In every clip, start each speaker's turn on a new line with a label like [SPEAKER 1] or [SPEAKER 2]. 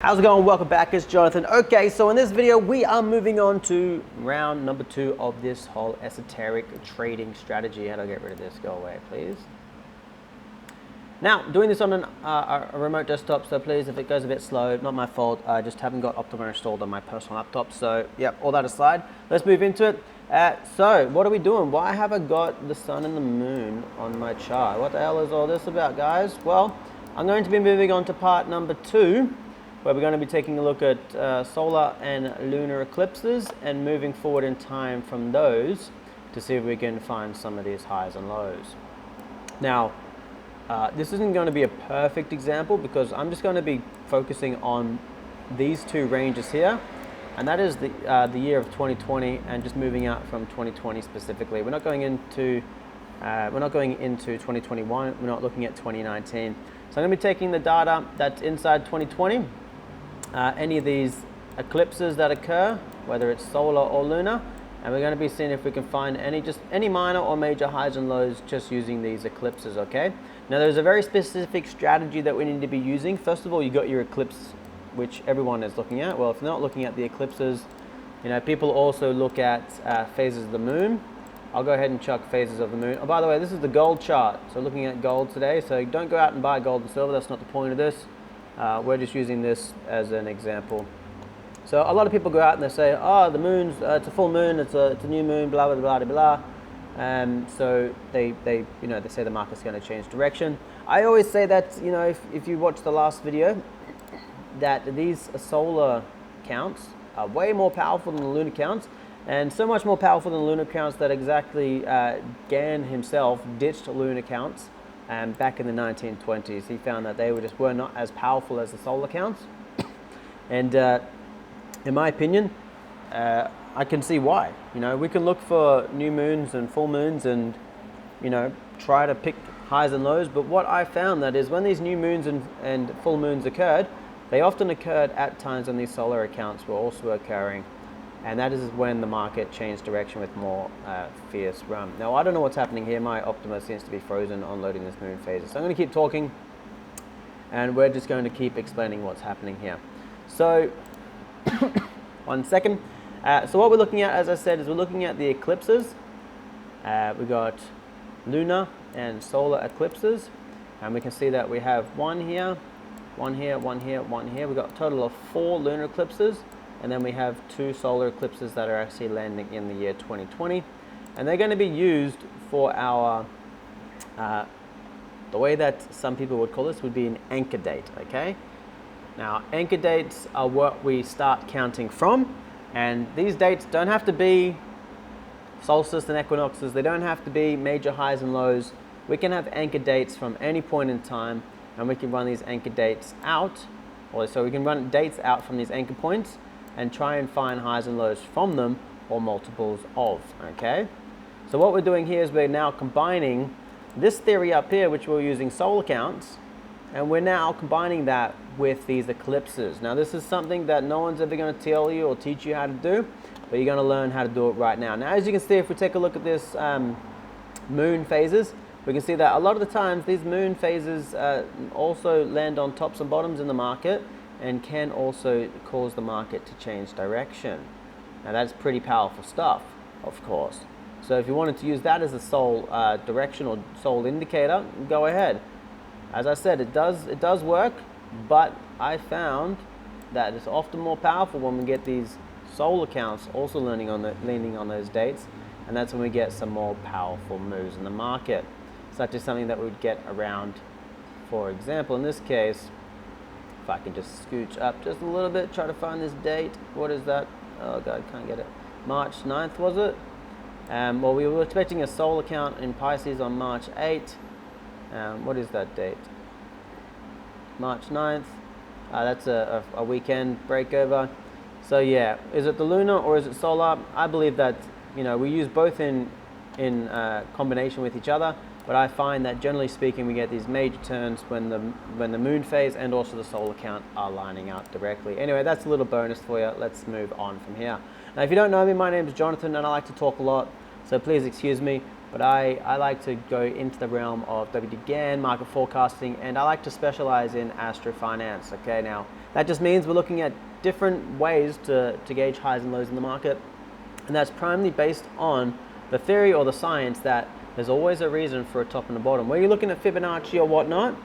[SPEAKER 1] How's it going? Welcome back, it's Jonathan. Okay, so in this video we are moving on to round number 2 of this whole esoteric trading strategy. How do I get rid of this? Go away, please. Now, doing this on a remote desktop, so please, if it goes a bit slow, not my fault. I just haven't got Optima installed on my personal laptop. So, yep, all that aside, let's move into it. So, what are we doing? Why have I got the sun and the moon on my chart? What the hell is all this about, guys? Well, I'm going to be moving on to part number 2, where we're going to be taking a look at solar and lunar eclipses and moving forward in time from those to see if we can find some of these highs and lows. Now, this isn't going to be a perfect example because I'm just going to be focusing on these two ranges here, and that is the year of 2020 and just moving out from 2020 specifically. We're not going into 2021. We're not looking at 2019. So I'm going to be taking the data that's inside 2020. Any of these eclipses that occur, whether it's solar or lunar, and we're going to be seeing if we can find any minor or major highs and lows just using these eclipses. Okay, now there's a very specific strategy that we need to be using. First of all, you got your eclipse, which everyone is looking at. Well, if they're not looking at the eclipses, you know, people also look at phases of the moon. I'll go ahead and chuck phases of the moon. Oh, by the way, this is the gold chart, so looking at gold today. So don't go out and buy gold and silver. That's not the point of this. We're just using this as an example. So a lot of people go out and they say, oh, the moon's, it's a full moon, it's a new moon, blah, blah, blah, blah, blah. So they say the market's going to change direction. I always say that, you know, if you watch the last video, that these solar counts are way more powerful than the lunar counts, and so much more powerful than the lunar counts that exactly Gann himself ditched lunar counts. Back in the 1920s, he found that they were not as powerful as the solar counts, and in my opinion, I can see why. You know, we can look for new moons and full moons, and you know, try to pick highs and lows. But what I found that is when these new moons and full moons occurred, they often occurred at times when these solar accounts were also occurring. And that is when the market changed direction with more fierce run. Now, I don't know what's happening here. My Optima seems to be frozen on loading this moon phases. So I'm going to keep talking, and we're just going to keep explaining what's happening here. So, 1 second. So what we're looking at, as I said, is we're looking at the eclipses. We've got lunar and solar eclipses. And we can see that we have one here, one here, one here, one here. We've got a total of 4 lunar eclipses. And then we have 2 solar eclipses that are actually landing in the year 2020. And they're going to be used for our, the way that some people would call this would be an anchor date, okay? Now, anchor dates are what we start counting from. And these dates don't have to be solstice and equinoxes. They don't have to be major highs and lows. We can have anchor dates from any point in time, and we can run these anchor dates out. Or so we can run dates out from these anchor points and try and find highs and lows from them, or multiples of, okay? So what we're doing here is we're now combining this theory up here, which we're using solar counts, and we're now combining that with these eclipses. Now, this is something that no one's ever going to tell you or teach you how to do, but you're going to learn how to do it right now. Now, as you can see, if we take a look at this moon phases, we can see that a lot of the times these moon phases also land on tops and bottoms in the market, and can also cause the market to change direction. Now, that's pretty powerful stuff, of course. So if you wanted to use that as a sole direction or sole indicator, go ahead. As I said, it does work, but I found that it's often more powerful when we get these solar counts also leaning on those dates, and that's when we get some more powerful moves in the market, such as something that we would get around, for example, in this case, if I can just scooch up just a little bit, try to find this date. What is that? Oh God, can't get it. March 9th, was it? Well, we were expecting a solar count in Pisces on March 8th. What is that date? March 9th. That's a weekend breakover. So yeah, is it the lunar or is it solar? I believe that, you know, we use both in combination with each other. But I find that generally speaking, we get these major turns when the moon phase and also the solar count are lining up directly. Anyway, that's a little bonus for you. Let's move on from here. Now, if you don't know me, my name is Jonathan, and I like to talk a lot, so please excuse me. but I like to go into the realm of WD Gann, market forecasting, and I like to specialize in Astrofinance. Okay, now that just means we're looking at different ways to gauge highs and lows in the market, and that's primarily based on the theory or the science that there's always a reason for a top and a bottom. Where you're looking at Fibonacci or whatnot,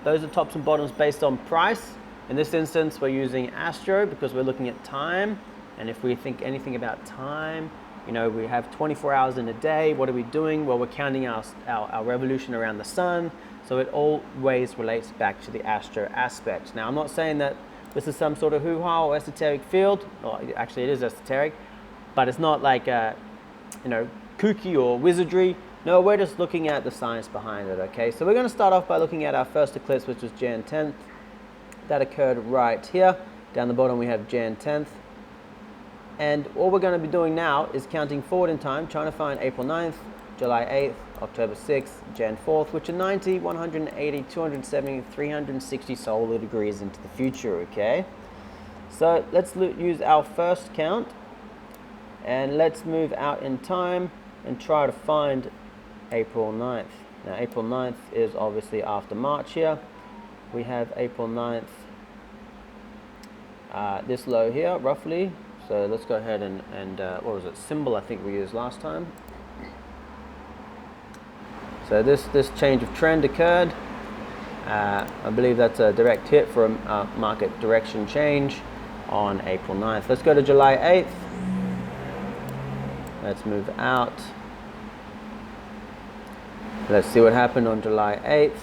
[SPEAKER 1] those are tops and bottoms based on price. In this instance, we're using Astro because we're looking at time, and if we think anything about time, you know, we have 24 hours in a day. What are we doing? Well, we're counting our revolution around the sun. So it always relates back to the Astro aspect. Now, I'm not saying that this is some sort of hoo-ha or esoteric field. Well, actually, it is esoteric, but it's not like, you know, kooky or wizardry. No, we're just looking at the science behind it, okay? So we're going to start off by looking at our first eclipse, which was Jan 10th. That occurred right here. Down the bottom, we have Jan 10th. And all we're going to be doing now is counting forward in time, trying to find April 9th, July 8th, October 6th, Jan 4th, which are 90, 180, 270, 360 solar degrees into the future, okay? So let's use our first count, and let's move out in time and try to find April 9th. Now, April 9th is obviously after March here. We have April 9th, this low here, roughly. So let's go ahead and what was it, symbol I think we used last time. So this change of trend occurred. I believe that's a direct hit for a market direction change on April 9th. Let's go to July 8th. Let's move out. Let's see what happened on July 8th.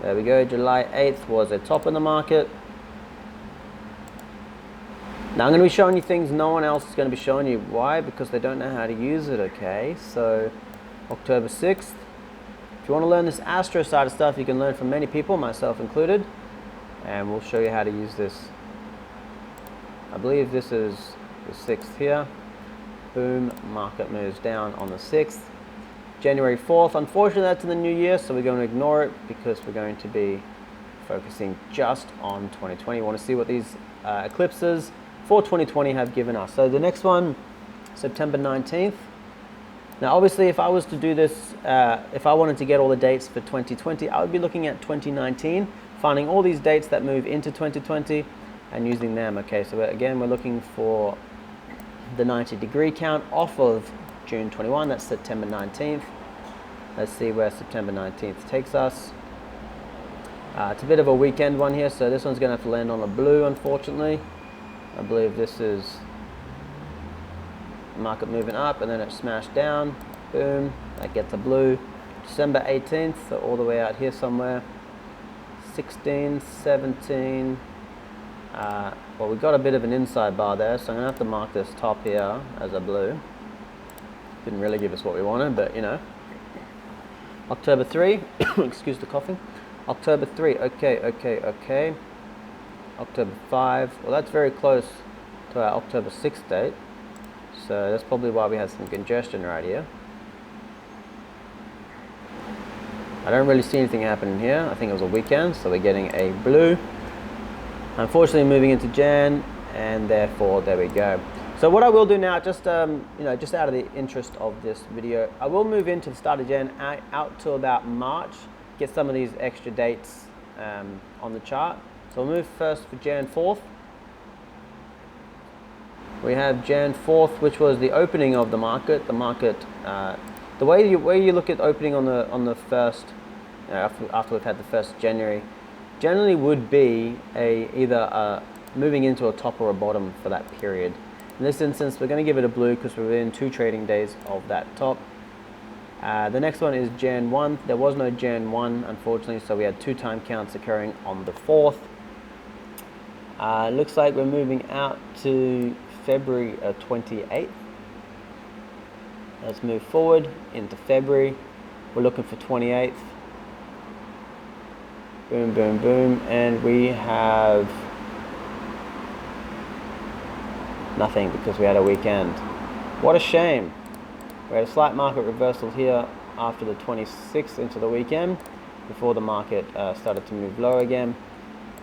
[SPEAKER 1] There we go, July 8th was a top in the market. Now I'm going to be showing you things no one else is going to be showing you. Why? Because they don't know how to use it, okay? So October 6th. If you want to learn this Astro side of stuff, you can learn from many people, myself included. And we'll show you how to use this. I believe this is the 6th here. Boom, market moves down on the 6th. January 4th, unfortunately that's in the new year, so we're going to ignore it because we're going to be focusing just on 2020. We want to see what these eclipses for 2020 have given us. So the next one, September 19th. Now obviously if I was to do this, if I wanted to get all the dates for 2020, I would be looking at 2019, finding all these dates that move into 2020 and using them. Okay, so again we're looking for the 90-degree count off of June 21, that's September 19th. Let's see where September 19th takes us. It's a bit of a weekend one here, so this one's going to have to land on a blue, unfortunately. I believe this is market moving up and then it smashed down. Boom, that gets a blue. December 18th, so all the way out here somewhere. 16, 17. Well, we got a bit of an inside bar there, so I'm going to have to mark this top here as a blue. Didn't really give us what we wanted, but you know. October 3, excuse the coughing. October 3, okay. October 5, well that's very close to our October 6th date. So that's probably why we had some congestion right here. I don't really see anything happening here. I think it was a weekend, so we're getting a blue. Unfortunately moving into Jan, and therefore there we go. So what I will do now, just you know, just out of the interest of this video, I will move into the start of Jan out to about March, get some of these extra dates on the chart. So we'll move first for Jan 4th. We have Jan 4th, which was the opening of the market. The market, the way you look at opening on the first, you know, after we've had the 1st January, generally would be either moving into a top or a bottom for that period. In this instance, we're going to give it a blue because we're within 2 trading days of that top. The next one is Jan 1. There was no Jan 1, unfortunately, so we had 2 time counts occurring on the 4th. Looks like we're moving out to February 28th. Let's move forward into February. We're looking for 28th. Boom, boom, boom, and we have nothing because we had a weekend. What a shame. We had a slight market reversal here after the 26th into the weekend before the market started to move low again.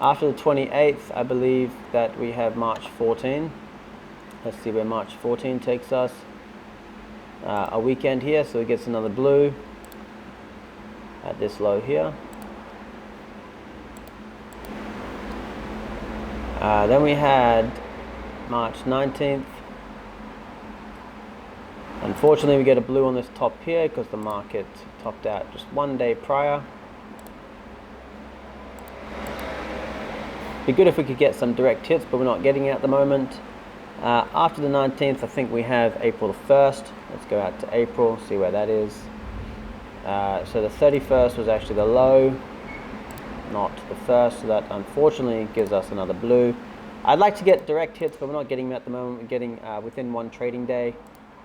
[SPEAKER 1] After the 28th, I believe that we have March 14. Let's see where March 14 takes us. a weekend here, so it gets another blue at this low here. Then we had March 19th. Unfortunately, we get a blue on this top here because the market topped out just 1 day prior. Be good if we could get some direct hits, but we're not getting it at the moment. After the 19th, I think we have April the 1st. Let's go out to April, see where that is. So the 31st was actually the low, not the 1st, so that unfortunately gives us another blue. I'd like to get direct hits, but we're not getting them at the moment. We're getting within one trading day.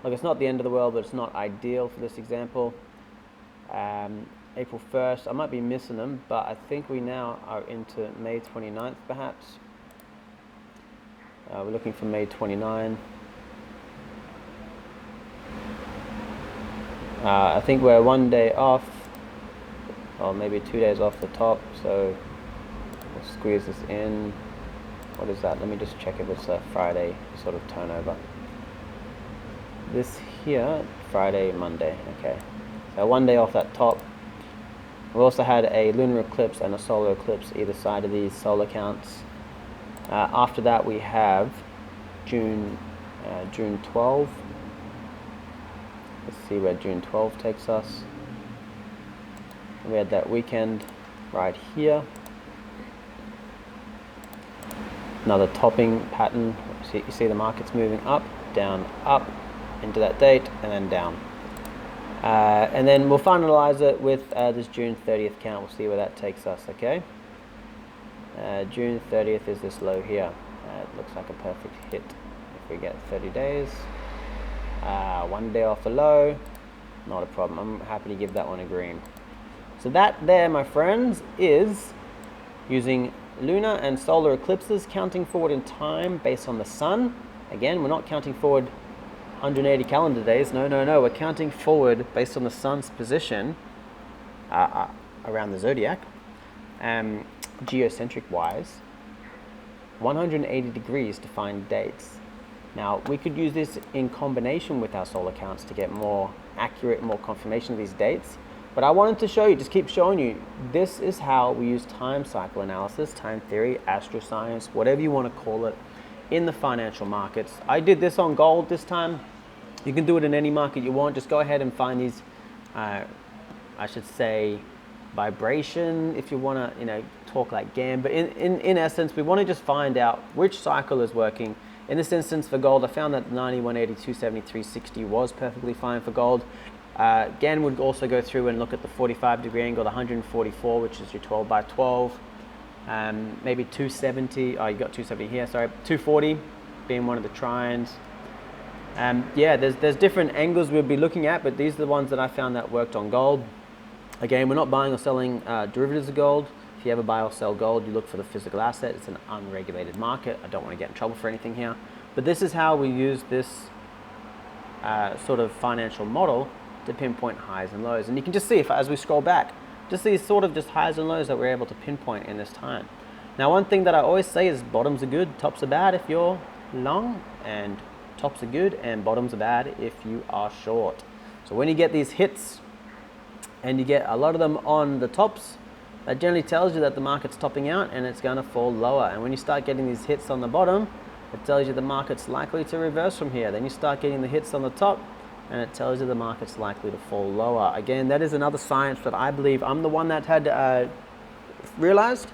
[SPEAKER 1] Look, it's not the end of the world, but it's not ideal for this example. April 1st, I might be missing them, but I think we now are into May 29th perhaps. We're looking for May 29. I think we're 1 day off, or maybe 2 days off the top, so we'll squeeze this in. What is that? Let me just check if it's a Friday sort of turnover. This here, Friday, Monday, okay. So 1 day off that top. We also had a lunar eclipse and a solar eclipse either side of these solar counts. After that we have June 12. Let's see where June 12 takes us. We had that weekend right here. Another topping pattern. You see the market's moving up, into that date, and then down. And then we'll finalize it with this June 30th count. We'll see where that takes us, okay? June 30th is this low here. It looks like a perfect hit if we get 30 days. 1 day off the low, not a problem. I'm happy to give that one a green. So that there, my friends, is using lunar and solar eclipses, counting forward in time based on the sun. Again, we're not counting forward 180 calendar days. No. We're counting forward based on the sun's position around the zodiac, geocentric wise, 180 degrees to find dates. Now, we could use this in combination with our solar counts to get more accurate, more confirmation of these dates. But I wanted to show you, just keep showing you, this is how we use time cycle analysis, time theory, astroscience, whatever you want to call it, in the financial markets. I did this on gold this time. You can do it in any market you want. Just go ahead and find these, I should say, vibration, if you want to, talk like Gann. But in essence, we want to just find out which cycle is working. In this instance for gold, I found that 90, 180, 270, 360 was perfectly fine for gold. Gann would also go through and look at the 45-degree angle, the 144, which is your 12 by 12. Maybe 270, oh, you got 270 here, sorry. 240 being one of the trines. Yeah, there's different angles we'll be looking at, but these are the ones that I found that worked on gold. Again, we're not buying or selling derivatives of gold. If you ever buy or sell gold, you look for the physical asset. It's an unregulated market. I don't want to get in trouble for anything here. But this is how we use this sort of financial model to pinpoint highs and lows. And you can just see, as we scroll back, just these sort of just highs and lows that we're able to pinpoint in this time. Now, one thing that I always say is bottoms are good, tops are bad if you're long, and tops are good and bottoms are bad if you are short. So when you get these hits and you get a lot of them on the tops, that generally tells you that the market's topping out and it's going to fall lower. And when you start getting these hits on the bottom, it tells you the market's likely to reverse from here. Then you start getting the hits on the top and it tells you the market's likely to fall lower. Again, that is another science that I believe I'm the one that had realized.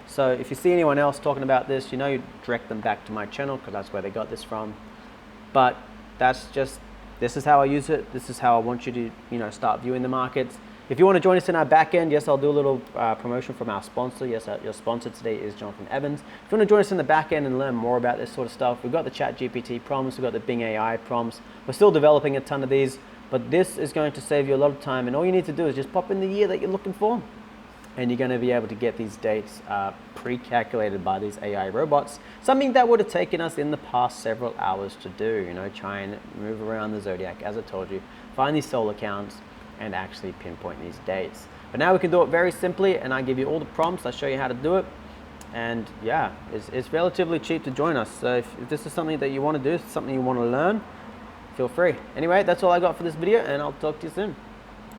[SPEAKER 1] So if you see anyone else talking about this, you direct them back to my channel because that's where they got this from. But this is how I use it. This is how I want you to, start viewing the markets. If you want to join us in our back end, yes, I'll do a little promotion from our sponsor. Yes, your sponsor today is Jonathan Evans. If you want to join us in the back end and learn more about this sort of stuff, we've got the ChatGPT prompts, we've got the Bing AI prompts. We're still developing a ton of these, but this is going to save you a lot of time. And all you need to do is just pop in the year that you're looking for, and you're going to be able to get these dates pre-calculated by these AI robots. Something that would have taken us in the past several hours to do, try and move around the zodiac, as I told you, find these solar counts, and actually pinpoint these dates. But now we can do it very simply, and I give you all the prompts, I show you how to do it, and yeah, it's relatively cheap to join us. So if this is something that you want to do, something you want to learn, feel free. Anyway, that's all I got for this video, and I'll talk to you soon.